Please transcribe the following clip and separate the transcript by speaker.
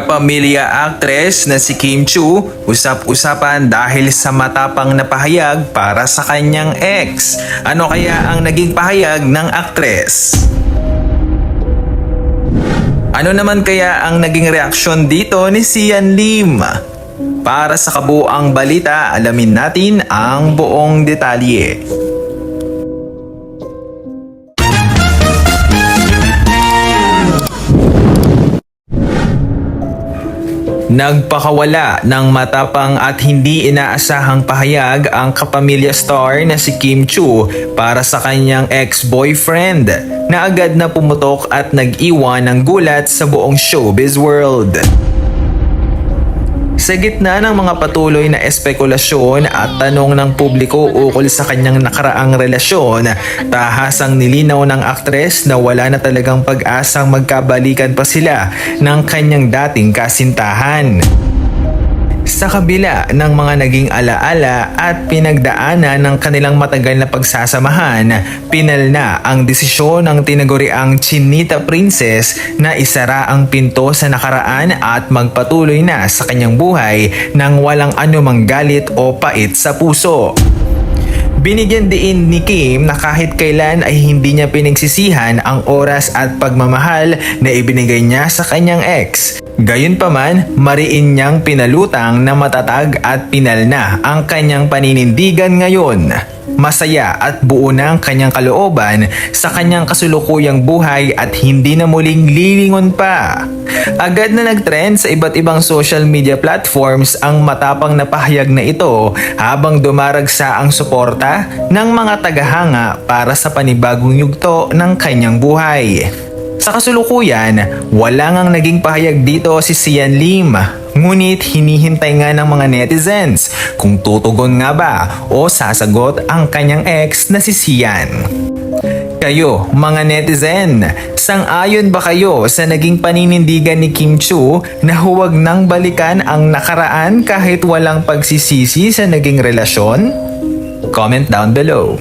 Speaker 1: Kapamilya actress na si Kim Chiu usap-usapan dahil sa matapang na pahayag para sa kanyang ex. Ano kaya ang naging pahayag ng actress? Ano naman kaya ang naging reaksyon dito ni Sian Lim? Para sa kabuuang balita, alamin natin ang buong detalye. Nagpakawala ng matapang at hindi inaasahang pahayag ang kapamilya star na si Kim Chiu para sa kanyang ex-boyfriend na agad na pumutok at nag-iwan ng gulat sa buong showbiz world. Sa gitna ng mga patuloy na espekulasyon at tanong ng publiko ukol sa kanyang nakaraang relasyon, tahasang nilinaw ng aktres na wala na talagang pag-asang magkabalikan pa sila ng kanyang dating kasintahan. Sa kabila ng mga naging alaala at pinagdaanan ng kanilang matagal na pagsasamahan, pinal na ang desisyon ng tinaguriang Chinita Princess na isara ang pinto sa nakaraan at magpatuloy na sa kanyang buhay nang walang anumang galit o pait sa puso. Binigyan din ni Kim na kahit kailan ay hindi niya pinagsisihan ang oras at pagmamahal na ibinigay niya sa kanyang ex. Gayunpaman, mariin niyang pinalutang na matatag at pinal na ang kanyang paninindigan ngayon. Masaya at buo na ang kanyang kalooban sa kanyang kasulukuyang buhay at hindi na muling lilingon pa. Agad na nagtrend sa iba't ibang social media platforms ang matapang na pahayag na ito habang dumaragsa ang suporta ng mga tagahanga para sa panibagong yugto ng kanyang buhay. Sa kasulukuyan, wala ngang naging pahayag dito si Sian Lim. Ngunit hinihintay nga ng mga netizens kung tutugon nga ba o sasagot ang kanyang ex na si Sian. Kayo, mga netizen, sang-ayon ba kayo sa naging paninindigan ni Kim Chiu na huwag nang balikan ang nakaraan kahit walang pagsisisi sa naging relasyon? Comment down below.